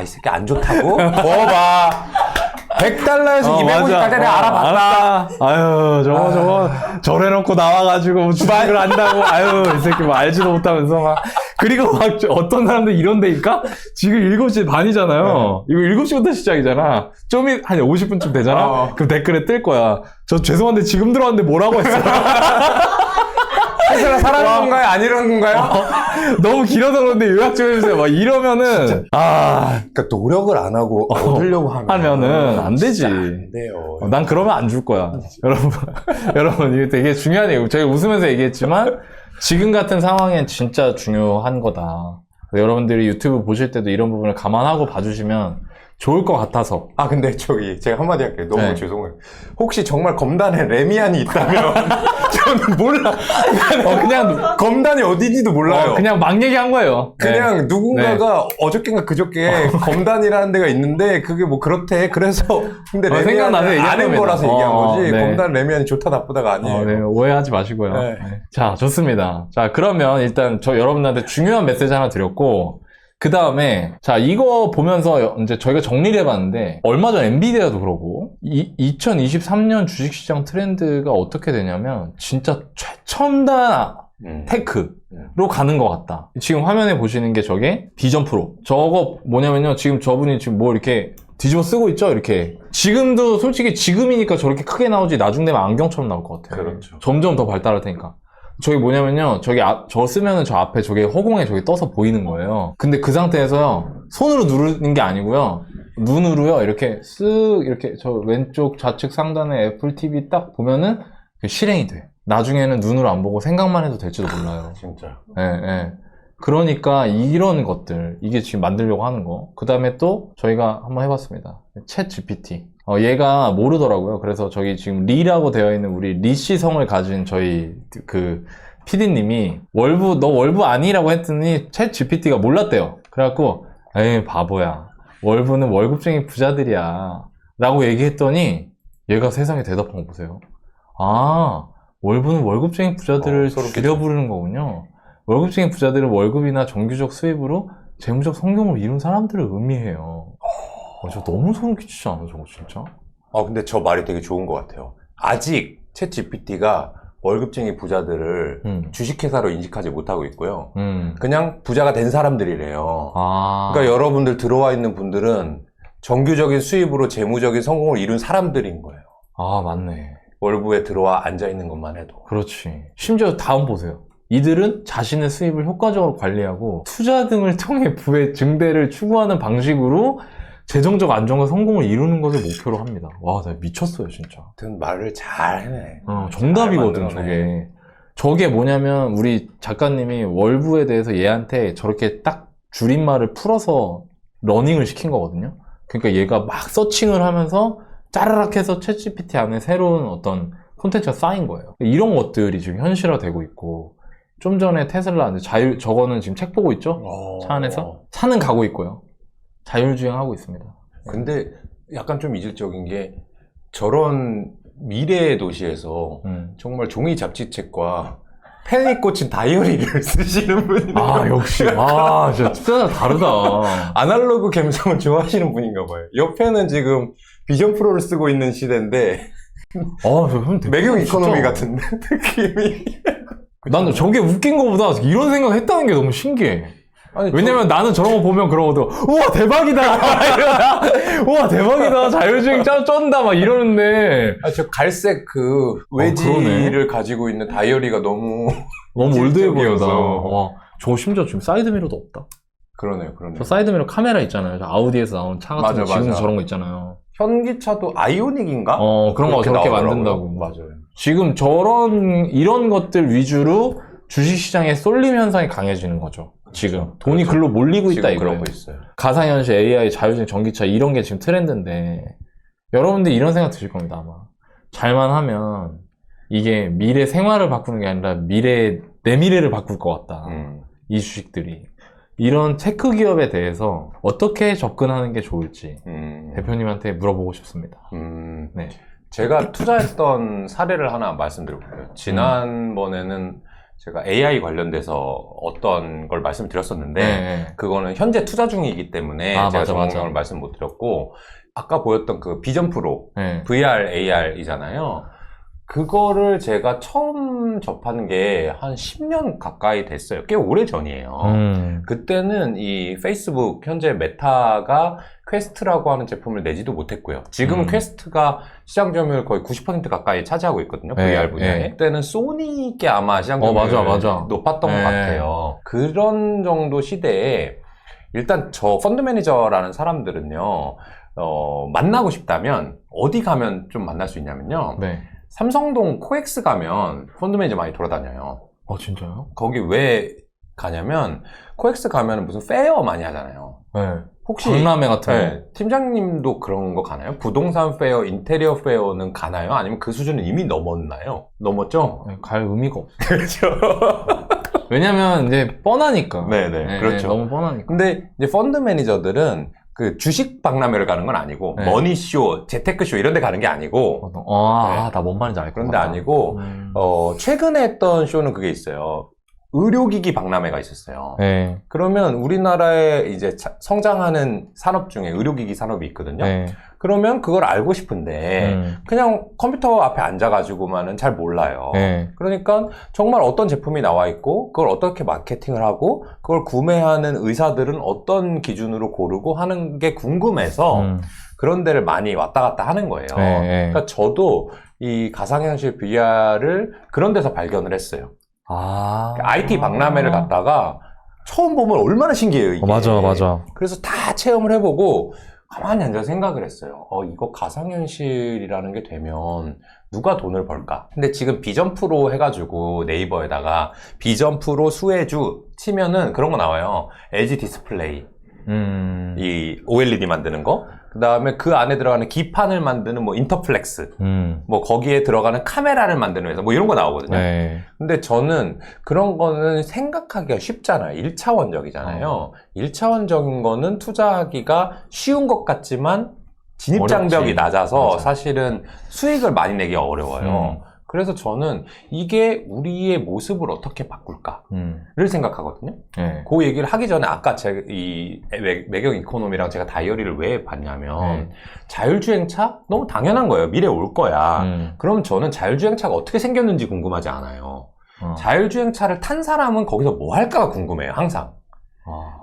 이 새끼 안 좋다고? 봐. $100에서 250까지 알아봤다. 아유, 저거 절해놓고 나와가지고 주식을 한다고. 아유, 이 새끼 뭐 알지도 못하면서 막. 그리고 막 어떤 사람들 이런 데니까 지금 7시 반이잖아요. 이거 7시부터 시작이잖아. 좀 한 50분쯤 되잖아. 그럼 댓글에 뜰 거야. 저 죄송한데 지금 들어왔는데 뭐라고 했어요? 테슬라 사라는 건가요? 아니라는 건가요? 너무 길어서 그런데 요약 좀 해주세요. 막 이러면은 그러니까 노력을 안 하고 얻으려고 하면은 안 되지. 안 돼요. 난 그러면 안 줄 거야. 여러분 이게 되게 중요한 얘기고 저희 웃으면서 얘기했지만 지금 같은 상황엔 진짜 중요한 거다. 여러분들이 유튜브 보실 때도 이런 부분을 감안하고 봐주시면 좋을 것 같아서. 근데 제가 한마디 할게요. 너무 죄송해요. 혹시 정말 검단에 레미안이 있다면 저는 몰라. 그냥 검단이 어디인지도 몰라요. 그냥 막 얘기한 거예요. 그냥 누군가가 어저께인가 그저께 검단이라는 데가 있는데 그게 뭐 그렇대. 그래서 근데 레미안은 아는 거라서 얘기한 거지. 검단 레미안이 좋다 나쁘다가 아니에요. 오해하지 마시고요. 자, 좋습니다. 자, 그러면 일단 여러분들한테 중요한 메시지 하나 드렸고 그 다음에 자 이거 보면서 이제 저희가 정리를 해봤는데 얼마 전 엔비디아도 그러고 2023년 주식시장 트렌드가 어떻게 되냐면 진짜 최첨단 테크로 가는 것 같다. 지금 화면에 보시는 게 저게 비전 프로. 저거 뭐냐면요. 지금 저분이 지금 뭐 이렇게 뒤집어 쓰고 있죠? 이렇게. 지금도 솔직히 지금이니까 저렇게 크게 나오지 나중 되면 안경처럼 나올 것 같아요. 그렇죠. 점점 더 발달할 테니까. 저기 뭐냐면요. 저 쓰면은 저 앞에 저게 허공에 저기 떠서 보이는 거예요. 근데 그 상태에서요. 손으로 누르는 게 아니고요. 눈으로요. 이렇게 쓱 이렇게 저 왼쪽 좌측 상단에 애플 TV 딱 보면은 실행이 돼. 나중에는 눈으로 안 보고 생각만 해도 될지도 몰라요. 진짜. 예. 그러니까 이런 것들 이게 지금 만들려고 하는 거. 그 다음에 또 저희가 한번 해봤습니다. 챗 GPT. 얘가 모르더라고요. 그래서 저기 지금 리라고 되어 있는 우리 리씨 성을 가진 저희 그 PD님이 너 월부 아니라고 했더니 챗 GPT가 몰랐대요. 그래갖고 에이 바보야. 월부는 월급쟁이 부자들이야. 라고 얘기했더니 얘가 세상에 대답한 거 보세요. 월부는 월급쟁이 부자들을 줄여 부르는 거군요. 월급쟁이 부자들은 월급이나 정규적 수입으로 재무적 성공을 이룬 사람들을 의미해요. 저 너무 소름 끼치지 않아, 저거 진짜? 근데 저 말이 되게 좋은 것 같아요. 아직 챗 GPT가 월급쟁이 부자들을 주식회사로 인식하지 못하고 있고요. 그냥 부자가 된 사람들이래요. 그러니까 여러분들 들어와 있는 분들은 정규적인 수입으로 재무적인 성공을 이룬 사람들인 거예요. 맞네. 월부에 들어와 앉아있는 것만 해도. 그렇지. 심지어 다음 보세요. 이들은 자신의 수입을 효과적으로 관리하고 투자 등을 통해 부의 증대를 추구하는 방식으로 재정적 안정과 성공을 이루는 것을 목표로 합니다. 와, 나 미쳤어요, 진짜. 말을 잘 해내. 정답이거든, 저게. 저게 뭐냐면 우리 작가님이 월브에 대해서 얘한테 저렇게 딱 줄임말을 풀어서 러닝을 시킨 거거든요. 그러니까 얘가 막 서칭을 하면서 짜르락 해서 챗GPT 안에 새로운 어떤 콘텐츠가 쌓인 거예요. 이런 것들이 지금 현실화되고 있고, 좀 전에 테슬라 저거는 지금 책 보고 있죠? 차 안에서 차는 가고 있고요. 자율주행하고 있습니다. 근데 약간 좀 이질적인 게 저런 미래의 도시에서 정말 종이 잡지책과 펜이 꽂힌 다이어리를 쓰시는 분이 역시 진짜 다르다. 아날로그 감성을 좋아하시는 분인가 봐요. 옆에는 지금 비전 프로를 쓰고 있는 시대인데 매경 이코노미 같은데 느낌이. 나는 저게 웃긴 거보다 이런 생각 했다는 게 너무 신기해. 아니, 왜냐면 나는 저런 거 보면 그러거든. 우와 대박이다. 우와 대박이다. 자율주행 쩐다 막 이러는데. 저 갈색 그 외지를 가지고 있는 다이어리가 너무 올드해 보여서. 저 심지어 지금 사이드미러도 없다. 그러네요. 저 사이드미러 카메라 있잖아요. 저 아우디에서 나온 차 같은 거 지금 저런 거 있잖아요. 현기차도 아이오닉인가? 그런 거 저렇게 만든다고. 맞아요. 지금 이런 것들 위주로 주식시장에 쏠림 현상이 강해지는 거죠. 지금 돈이 글로 몰리고 있다 이거예요. 그러고 있어요. 가상현실, AI, 자율주행 전기차 이런 게 지금 트렌드인데 여러분들 이런 생각 드실 겁니다 아마. 잘만 하면 이게 미래 생활을 바꾸는 게 아니라 내 미래를 바꿀 것 같다. 이 주식들이. 이런 테크 기업에 대해서 어떻게 접근하는 게 좋을지 대표님한테 물어보고 싶습니다. 네. 제가 투자했던 사례를 하나 말씀드려볼게요. 지난번에는 제가 AI 관련돼서 어떤 걸 말씀드렸었는데 그거는 현재 투자 중이기 때문에 제가 정확한 말씀 못 드렸고, 아까 보였던 그 비전 프로 VR, AR이잖아요. 그거를 제가 처음 접한 게 한 10년 가까이 됐어요. 꽤 오래 전이에요. 그때는 이 페이스북 현재 메타가 퀘스트라고 하는 제품을 내지도 못했고요. 지금은 퀘스트가 시장 점유율 거의 90% 가까이 차지하고 있거든요. VR 분야에. 그때는 소니께 아마 시장 점유율이 높았던 것 같아요. 그런 정도 시대에 일단 저 펀드 매니저라는 사람들은요, 만나고 싶다면 어디 가면 좀 만날 수 있냐면요. 삼성동 코엑스 가면 펀드 매니저 많이 돌아다녀요. 진짜요? 거기 왜 가냐면 코엑스 가면 무슨 페어 많이 하잖아요. 혹시 박람회 같은 거. 팀장님도 그런 거 가나요? 부동산 페어, 인테리어 페어는 가나요? 아니면 그 수준은 이미 넘었나요? 넘었죠? 갈 의미가 없어요. 그렇죠. 왜냐면 이제 뻔하니까. 네네. 그렇죠. 너무 뻔하니까. 근데 이제 펀드 매니저들은 그 주식 박람회를 가는 건 아니고 머니쇼, 재테크쇼 이런 데 가는 게 아니고 나 뭔 말인지 알 것 같아. 그런데 아니고 최근에 했던 쇼는 그게 있어요. 의료기기 박람회가 있었어요. 그러면 우리나라에 이제 성장하는 산업 중에 의료기기 산업이 있거든요. 그러면 그걸 알고 싶은데 그냥 컴퓨터 앞에 앉아가지고만은 잘 몰라요. 그러니까 정말 어떤 제품이 나와 있고 그걸 어떻게 마케팅을 하고 그걸 구매하는 의사들은 어떤 기준으로 고르고 하는 게 궁금해서 그런 데를 많이 왔다 갔다 하는 거예요. 그러니까 저도 이 가상현실 VR을 그런 데서 발견을 했어요. IT 박람회를 갔다가 처음 보면 얼마나 신기해요, 이게. 맞아. 그래서 다 체험을 해보고 가만히 앉아서 생각을 했어요. 이거 가상현실이라는 게 되면 누가 돈을 벌까? 근데 지금 비전 프로 해가지고 네이버에다가 비전 프로 수혜주 치면은 그런 거 나와요. LG 디스플레이. 이 OLED 만드는 거. 그 다음에 그 안에 들어가는 기판을 만드는 뭐 인터플렉스. 뭐 거기에 들어가는 카메라를 만드는 회사. 뭐 이런 거 나오거든요. 근데 저는 그런 거는 생각하기가 쉽잖아요. 1차원적이잖아요. 1차원적인 거는 투자하기가 쉬운 것 같지만 진입장벽이 낮아서 사실은 수익을 많이 내기 어려워요. 그래서 저는 이게 우리의 모습을 어떻게 바꿀까를 생각하거든요. 그 얘기를 하기 전에 아까 제가 이 매경 이코노미랑 제가 다이어리를 왜 봤냐면 자율주행차? 너무 당연한 거예요. 미래에 올 거야. 그럼 저는 자율주행차가 어떻게 생겼는지 궁금하지 않아요. 자율주행차를 탄 사람은 거기서 뭐 할까가 궁금해요. 항상.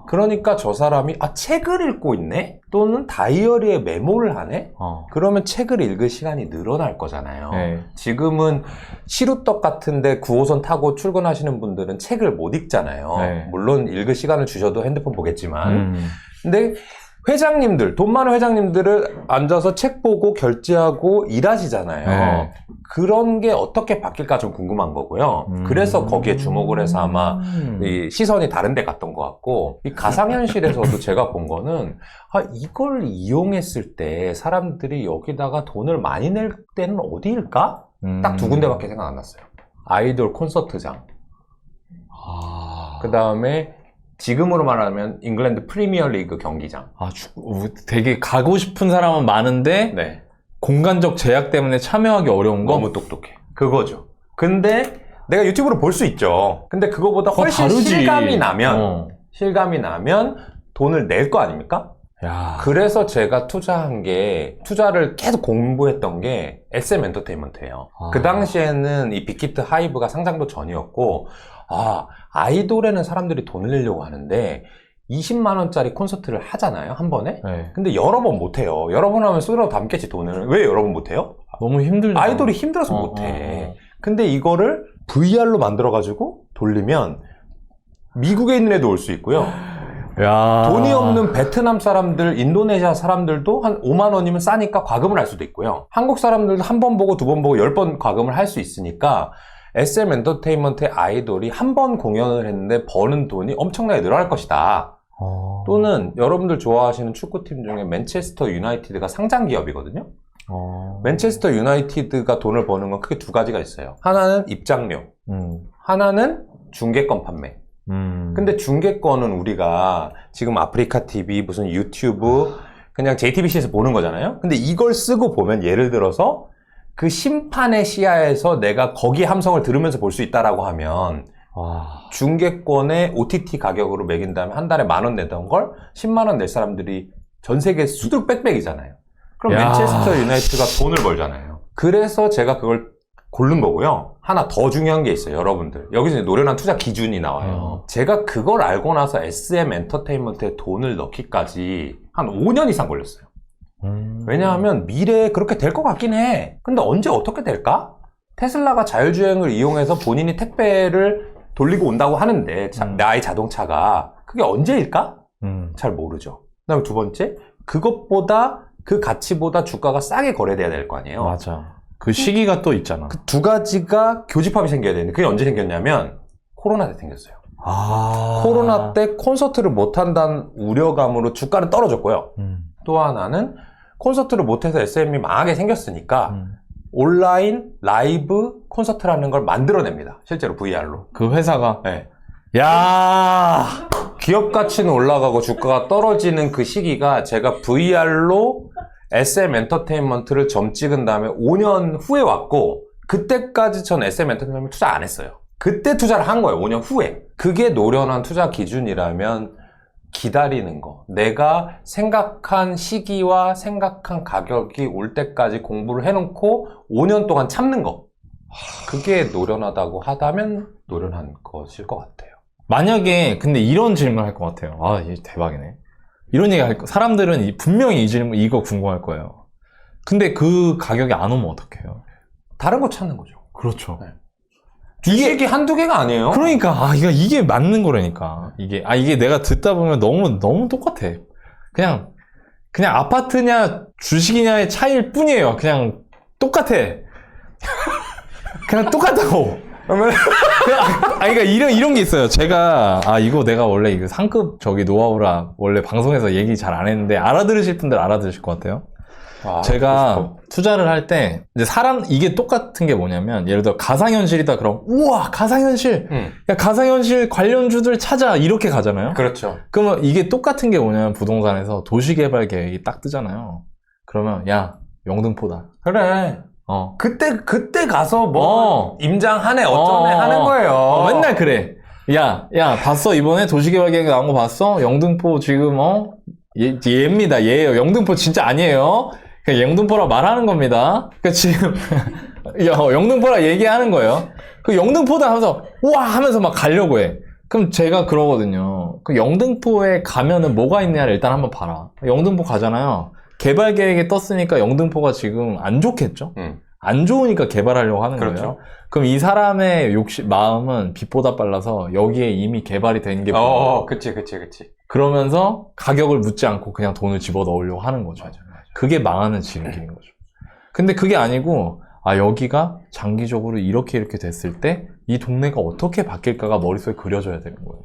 그러니까 저 사람이 책을 읽고 있네? 또는 다이어리에 메모를 하네? 그러면 책을 읽을 시간이 늘어날 거잖아요. 지금은 시루떡 같은데 9호선 타고 출근하시는 분들은 책을 못 읽잖아요. 물론 읽을 시간을 주셔도 핸드폰 보겠지만 근데 회장님들, 돈 많은 회장님들을 앉아서 책 보고 결제하고 일하시잖아요. 네. 그런 게 어떻게 바뀔까 좀 궁금한 거고요. 그래서 거기에 주목을 해서 아마 이 시선이 다른 데 갔던 것 같고, 이 가상현실에서도 제가 본 거는, 이걸 이용했을 때 사람들이 여기다가 돈을 많이 낼 때는 어디일까? 딱 두 군데밖에 생각 안 났어요. 아이돌 콘서트장. 그 다음에 지금으로 말하면 잉글랜드 프리미어리그 경기장. 되게 가고 싶은 사람은 많은데 네. 공간적 제약 때문에 참여하기 어려운 거? 너무 똑똑해. 그거죠. 근데 내가 유튜브로 볼 수 있죠. 근데 그거보다 훨씬 다르지. 실감이 나면 돈을 낼 거 아닙니까? 야. 그래서 제가 투자를 계속 공부했던 게 SM 엔터테인먼트예요. 그 당시에는 이 빅히트 하이브가 상장도 전이었고, 아이돌에는 사람들이 돈을 내려고 하는데 20만 원짜리 콘서트를 하잖아요, 한 번에. 네. 근데 여러 번 못 해요. 여러 번 하면 쓸어 담겠지, 돈을. 왜 여러 번 못 해요? 너무 힘들다. 아이돌이 힘들어서 못 해. 근데 이거를 VR로 만들어 가지고 돌리면 미국에 있는 애도 올 수 있고요. 야. 돈이 없는 베트남 사람들, 인도네시아 사람들도 한 5만 원이면 싸니까 과금을 할 수도 있고요. 한국 사람들도 한 번 보고 두 번 보고 10번 과금을 할 수 있으니까 SM 엔터테인먼트의 아이돌이 한 번 공연을 했는데 버는 돈이 엄청나게 늘어날 것이다. 또는 여러분들 좋아하시는 축구팀 중에 맨체스터 유나이티드가 상장 기업이거든요. 맨체스터 유나이티드가 돈을 버는 건 크게 두 가지가 있어요. 하나는 입장료, 하나는 중계권 판매. 근데 중계권은 우리가 지금 아프리카 TV, 무슨 유튜브, 그냥 JTBC에서 보는 거잖아요. 근데 이걸 쓰고 보면 예를 들어서 그 심판의 시야에서 내가 거기 함성을 들으면서 볼 수 있다라고 하면 중계권의 OTT 가격으로 매긴다면 한 달에 10,000원 내던 걸 10만 원 낼 사람들이 전 세계 수두룩 빽빽이잖아요. 그럼 맨체스터 유나이티드가 돈을 벌잖아요. 그래서 제가 그걸 고른 거고요. 하나 더 중요한 게 있어요, 여러분들. 여기서 노련한 투자 기준이 나와요. 제가 그걸 알고 나서 SM 엔터테인먼트에 돈을 넣기까지 한 5년 이상 걸렸어요. 왜냐하면 미래에 그렇게 될 것 같긴 해. 근데 언제 어떻게 될까? 테슬라가 자율주행을 이용해서 본인이 택배를 돌리고 온다고 하는데 나의 자동차가 그게 언제일까? 잘 모르죠. 그다음에 두 번째, 그 가치보다 주가가 싸게 거래돼야 될 거 아니에요. 맞아. 그 시기가 또 있잖아. 그 두 가지가 교집합이 생겨야 되는데 그게 언제 생겼냐면 코로나 때 생겼어요. 코로나 때 콘서트를 못한다는 우려감으로 주가는 떨어졌고요. 또 하나는 콘서트를 못해서 SM이 망하게 생겼으니까 온라인 라이브 콘서트라는 걸 만들어냅니다. 실제로 VR로. 그 회사가? 네. 야, 기업 가치는 올라가고 주가가 떨어지는 그 시기가 제가 VR로 SM 엔터테인먼트를 점 찍은 다음에 5년 후에 왔고, 그때까지 전 SM 엔터테인먼트 투자 안 했어요. 그때 투자를 한 거예요, 5년 후에. 그게 노련한 투자 기준이라면 기다리는 거. 내가 생각한 시기와 생각한 가격이 올 때까지 공부를 해놓고 5년 동안 참는 거. 그게 노련하다고 하다면 노련한 것일 것 같아요. 만약에 근데 이런 질문 할 것 같아요. 이게 대박이네. 이런 얘기 사람들은 분명히 이 질문 이거 궁금할 거예요. 근데 그 가격이 안 오면 어떡해요? 다른 거 찾는 거죠. 그렇죠. 네. 주식이 한두 개가 아니에요. 그러니까 이게 맞는 거라니까. 이게 내가 듣다 보면 너무 똑같아. 그냥 아파트냐 주식이냐의 차이일 뿐이에요. 그냥 똑같아. 그냥 똑같다고. 그러니까 이런 게 있어요. 제가 이거 내가 원래 이거 상급 노하우라 원래 방송에서 얘기 잘 안 했는데 알아들으실 분들 알아들으실 것 같아요. 제가 투자를 할 때 이제 이게 똑같은 게 뭐냐면 예를 들어 가상현실이다 그럼 우와 가상현실 야 가상현실 관련주들 찾아 이렇게 가잖아요. 그렇죠. 그러면 이게 똑같은 게 뭐냐면 부동산에서 도시개발 계획이 딱 뜨잖아요. 그러면 야 영등포다. 그래. 그때 가서 임장하네 어쩌네 하는 거예요. 맨날 그래. 야 봤어 이번에 도시개발 계획 나온 거 봤어? 영등포 지금 얘입니다. 얘예요. 영등포 진짜 아니에요. 그냥 영등포라 말하는 겁니다. 그러니까 지금 영등포라 얘기하는 거예요. 그 영등포다 하면서 우와 하면서 막 가려고 해. 그럼 제가 그러거든요. 그 영등포에 가면은 뭐가 있냐를 일단 한번 봐라. 영등포 가잖아요. 개발 계획에 떴으니까 영등포가 지금 안 좋겠죠? 안 좋으니까 개발하려고 하는 그렇죠. 거예요. 그럼 이 사람의 마음은 빛보다 빨라서 여기에 이미 개발이 된 게 그치. 그러면서 가격을 묻지 않고 그냥 돈을 집어 넣으려고 하는 거죠. 맞아. 그게 망하는 지름길인 거죠. 근데 그게 아니고, 아, 여기가 장기적으로 이렇게 됐을 때 이 동네가 어떻게 바뀔까가 머릿속에 그려져야 되는 거예요.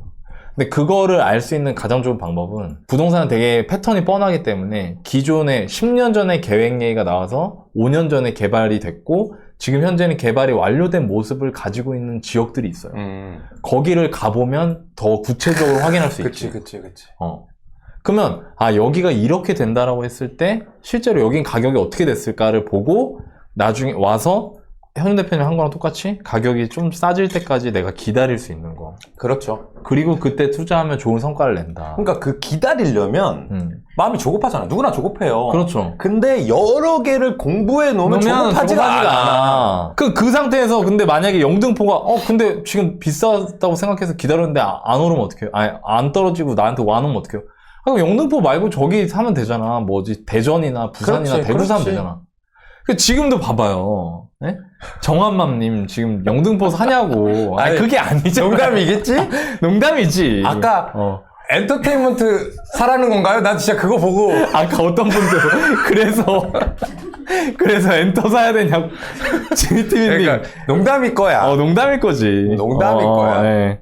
근데 그거를 알 수 있는 가장 좋은 방법은 부동산은 되게 패턴이 뻔하기 때문에 기존에 10년 전에 계획 얘기가 나와서 5년 전에 개발이 됐고 지금 현재는 개발이 완료된 모습을 가지고 있는 지역들이 있어요. 거기를 가보면 더 구체적으로 확인할 수 있지. 그치. 그러면 아 여기가 이렇게 된다라고 했을 때 실제로 여긴 가격이 어떻게 됐을까를 보고 나중에 와서 현우 대표님 한 거랑 똑같이 가격이 좀 싸질 때까지 내가 기다릴 수 있는 거. 그렇죠. 그리고 그때 투자하면 좋은 성과를 낸다. 그러니까 그 기다리려면 마음이 조급하잖아. 누구나 조급해요. 그렇죠. 근데 여러 개를 공부해 놓으면 조급하지가 않아. 그 상태에서 근데 만약에 영등포가 근데 지금 비싸다고 생각해서 기다렸는데 안 오르면 어떡해요? 아니 안 떨어지고 나한테 와놓으면 어떡해요? 그럼 영등포 말고 저기 사면 되잖아. 뭐지 대전이나 부산이나 그렇지, 대구 사면 그렇지. 되잖아. 지금도 봐봐요. 네? 정한맘님 지금 영등포 사냐고. 아니 그게 아니죠. 농담이겠지? 농담이지. 아까 엔터테인먼트 사라는 건가요? 난 진짜 그거 보고 아까 어떤 분들 그래서 엔터 사야 되냐고 지니티비님 그러니까 농담일 거야. 농담일 거지. 농담일 거야. 네.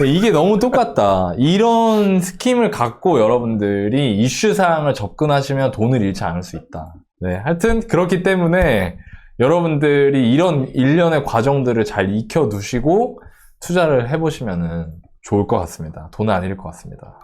이게 너무 똑같다. 이런 스킴을 갖고 여러분들이 이슈 사항을 접근하시면 돈을 잃지 않을 수 있다. 네, 하여튼 그렇기 때문에 여러분들이 이런 일련의 과정들을 잘 익혀 두시고 투자를 해보시면 좋을 것 같습니다. 돈을 안 잃을 것 같습니다.